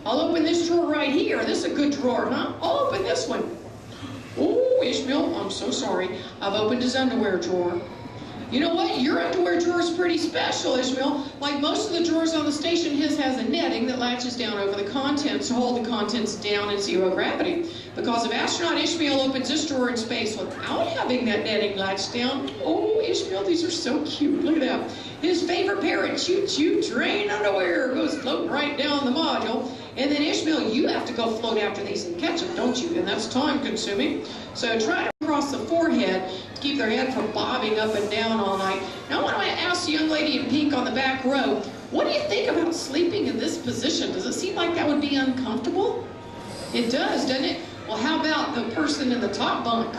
I'll open this drawer right here. This is a good drawer, huh? I'll open this one. Oh, Ishmael, I'm so sorry. I've opened his underwear drawer. You know what? Your underwear drawer is pretty special, Ishmael. Like most of the drawers on the station, his has a netting that latches down over the contents to hold the contents down in zero gravity. Because if astronaut Ishmael opens this drawer in space without having that netting latched down, oh, Ishmael, these are so cute. Look at that. His favorite pair of choo-choo train underwear goes floating right down the module. And then, Ishmael, you have to go float after these and catch them, don't you? And that's time-consuming. So try to cross the forehead to keep their head from bobbing up and down all night. Now, I want to ask the young lady in pink on the back row, what do you think about sleeping in this position? Does it seem like that would be uncomfortable? It does, doesn't it? Well, how about the person in the top bunk?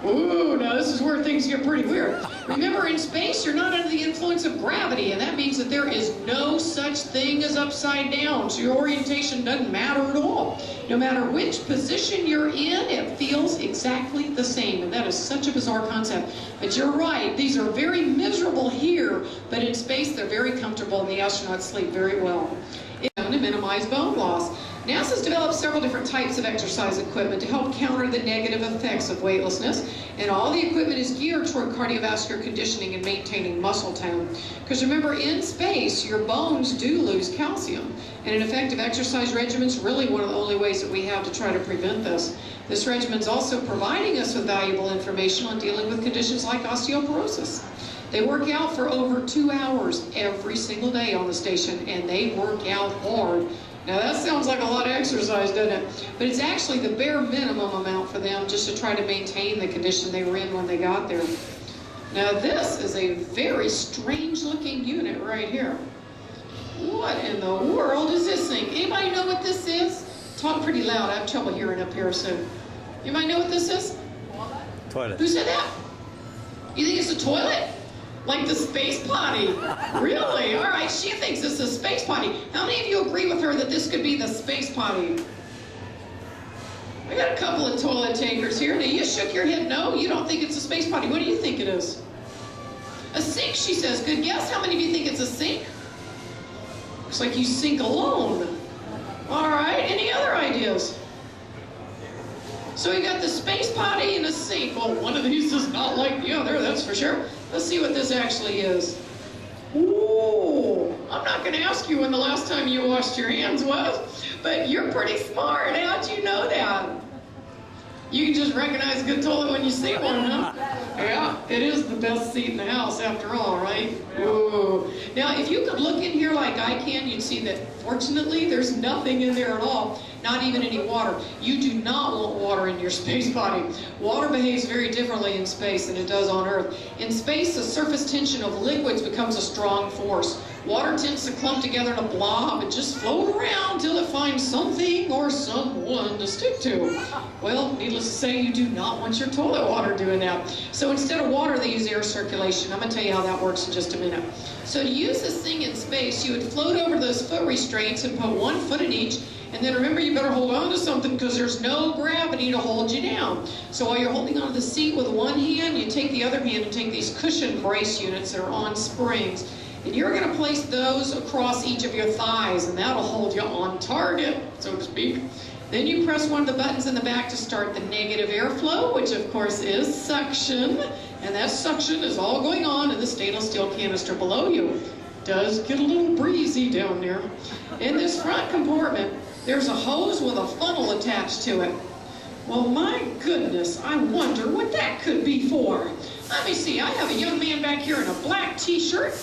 Ooh, now this is where things get pretty weird. Remember, in space, you're not under the influence of gravity, and that means that there is no such thing as upside down, so your orientation doesn't matter at all. No matter which position you're in, it feels exactly the same, and that is such a bizarre concept. But you're right, these are very miserable here, but in space, they're very comfortable, and the astronauts sleep very well. It's known to minimize bone loss. NASA's developed several different types of exercise equipment to help counter the negative effects of weightlessness, and all the equipment is geared toward cardiovascular conditioning and maintaining muscle tone. Because remember, in space, your bones do lose calcium, and an effective exercise regimen is really one of the only ways that we have to try to prevent this. This regimen is also providing us with valuable information on dealing with conditions like osteoporosis. They work out for over 2 hours every single day on the station, and they work out hard. Now that sounds like a lot of exercise, doesn't it? But it's actually the bare minimum amount for them just to try to maintain the condition they were in when they got there. Now this is a very strange looking unit right here. What in the world is this thing? Anybody know what this is? Talk pretty loud, I have trouble hearing up here soon. Anybody know what this is? Toilet. Who said that? You think it's a toilet? Like the space potty? Really? All right, she thinks it's a space potty. How many of you agree with her that this could be the space potty? I got a couple of toilet takers here. Now, you shook your head no. You don't think it's a space potty. What do you think it is? A sink, she says. Good guess. How many of you think it's a sink? Looks like you sink alone. All right, any other ideas? So we got the space potty and a sink. Well, one of these is not like the other, that's for sure. Let's see what this actually is. Ooh, I'm not going to ask you when the last time you washed your hands was, but you're pretty smart. How'd you know that? You can just recognize a good toilet when you see one, huh? Yeah, it is the best seat in the house after all, right? Ooh. Now, if you could look in here like I can, you'd see that fortunately there's nothing in there at all, not even any water. You do not want water in your space potty. Water behaves very differently in space than it does on Earth. In space, the surface tension of liquids becomes a strong force. Water tends to clump together in a blob and just float around till it finds something or someone to stick to. Well, needless to say, you do not want your toilet water doing that. So instead of water, they use air circulation. I'm going to tell you how that works in just a minute. So to use this thing in space, you would float over those foot restraints and put 1 foot in each. And then remember, you better hold on to something because there's no gravity to hold you down. So while you're holding onto the seat with one hand, you take the other hand and take these cushion brace units that are on springs. And you're going to place those across each of your thighs, and that'll hold you on target, so to speak. Then you press one of the buttons in the back to start the negative airflow, which of course is suction. And that suction is all going on in the stainless steel canister below you. It does get a little breezy down there. In this front compartment, there's a hose with a funnel attached to it. Well, my goodness, I wonder what that could be for. Let me see, I have a young man back here in a black t-shirt.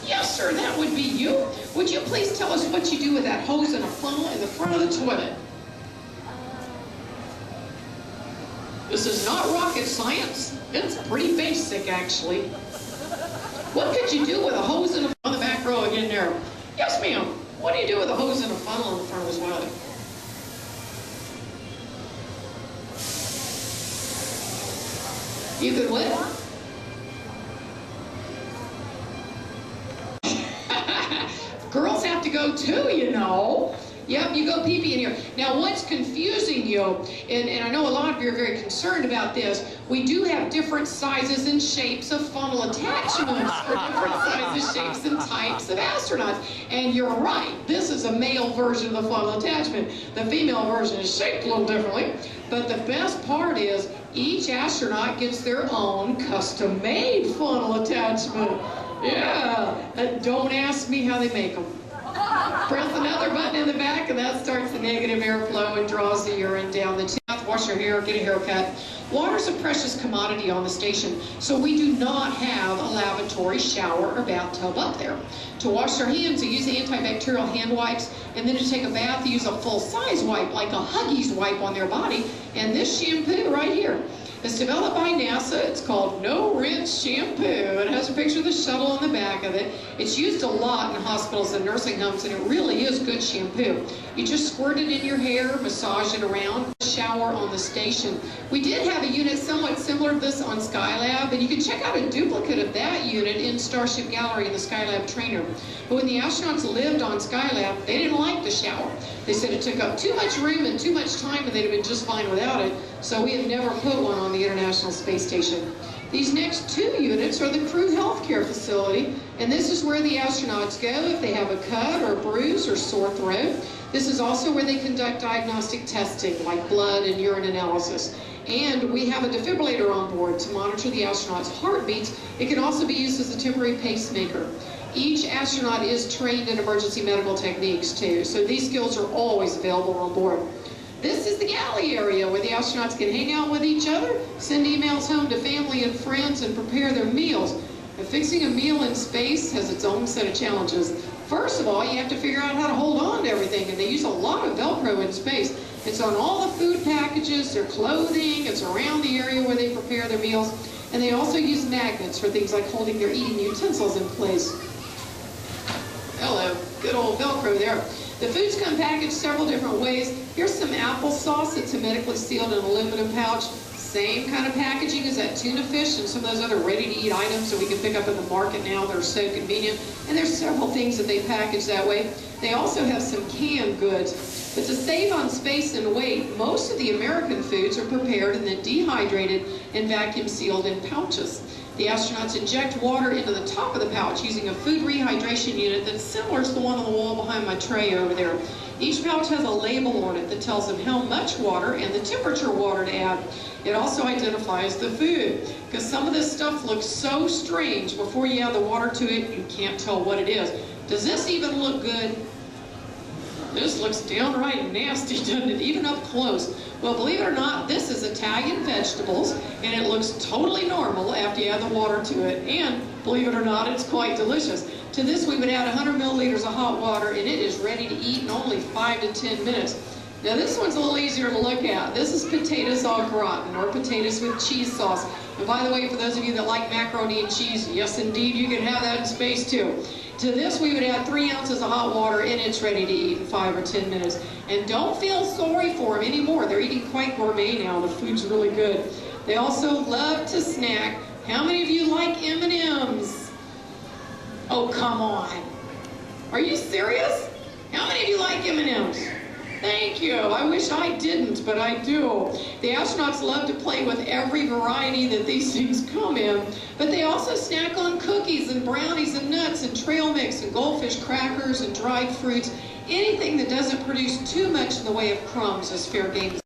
Yes, sir, that would be you. Would you please tell us what you do with that hose and a funnel in the front of the toilet? This is not rocket science. It's pretty basic, actually. What could you do with a hose and a funnel on the back row again there? Yes, ma'am. What do you do with a hose and a funnel in the front of the toilet? You could what? Girls have to go too, you know. Yep, you go pee-pee in here. Now, what's confusing you, and I know a lot of you are very concerned about this, we do have different sizes and shapes of funnel attachments for different sizes, shapes, and types of astronauts. And you're right, this is a male version of the funnel attachment. The female version is shaped a little differently. But the best part is each astronaut gets their own custom-made funnel attachment. Yeah, don't ask me how they make them. Press another button in the back and that starts the negative airflow and draws the urine down the tooth. Wash your hair, get a haircut. Water's a precious commodity on the station, so we do not have a lavatory, shower, or bathtub up there. To wash their hands, you use antibacterial hand wipes, and then to take a bath, you use a full-size wipe, like a Huggies wipe on their body, and this shampoo right here. It's developed by NASA. It's called No Rinse Shampoo. It has a picture of the shuttle on the back of it. It's used a lot in hospitals and nursing homes, and it really is good shampoo. You just squirt it in your hair, massage it around, shower on the station. We did have a unit somewhat similar to this on Skylab, and you can check out a duplicate of that unit in Starship Gallery in the Skylab trainer. But when the astronauts lived on Skylab, they didn't like the shower. They said it took up too much room and too much time, and they'd have been just fine without it. So we have never put one on the International Space Station. These next two units are the crew healthcare facility, and this is where the astronauts go if they have a cut or bruise or sore throat. This is also where they conduct diagnostic testing like blood and urine analysis. And we have a defibrillator on board to monitor the astronauts' heartbeats. It can also be used as a temporary pacemaker. Each astronaut is trained in emergency medical techniques too, so these skills are always available on board. This is the galley area where the astronauts can hang out with each other, send emails home to family and friends, and prepare their meals. And fixing a meal in space has its own set of challenges. First of all, you have to figure out how to hold on to everything, and they use a lot of Velcro in space. It's on all the food packages, their clothing, it's around the area where they prepare their meals, and they also use magnets for things like holding their eating utensils in place. Hello, good old Velcro there. The foods come packaged several different ways. Here's some applesauce that's hermetically sealed in an aluminum pouch. Same kind of packaging as that tuna fish and some of those other ready-to-eat items that we can pick up in the market now that are so convenient. And there's several things that they package that way. They also have some canned goods. But to save on space and weight, most of the American foods are prepared and then dehydrated and vacuum sealed in pouches. The astronauts inject water into the top of the pouch using a food rehydration unit that's similar to the one on the wall behind my tray over there. Each pouch has a label on it that tells them how much water and the temperature of water to add. It also identifies the food, because some of this stuff looks so strange. Before you add the water to it, you can't tell what it is. Does this even look good? This looks downright nasty, doesn't it? Even up close. Well, believe it or not, this is Italian vegetables, and it looks totally normal after you add the water to it. And believe it or not, it's quite delicious. To this, we would add 100 milliliters of hot water, and it is ready to eat in only 5 to 10 minutes. Now, this one's a little easier to look at. This is potatoes au gratin, or potatoes with cheese sauce. And by the way, for those of you that like macaroni and cheese, yes, indeed, you can have that in space, too. To this, we would add 3 ounces of hot water, and it's ready to eat in 5 or 10 minutes. And don't feel sorry for them anymore. They're eating quite gourmet now. The food's really good. They also love to snack. How many of you like M&Ms? Oh, come on. Are you serious? How many of you like M&Ms? Thank you. I wish I didn't, but I do. The astronauts love to play with every variety that these things come in, but they also snack on cookies and brownies and nuts and trail mix and goldfish crackers and dried fruits. Anything that doesn't produce too much in the way of crumbs is fair game.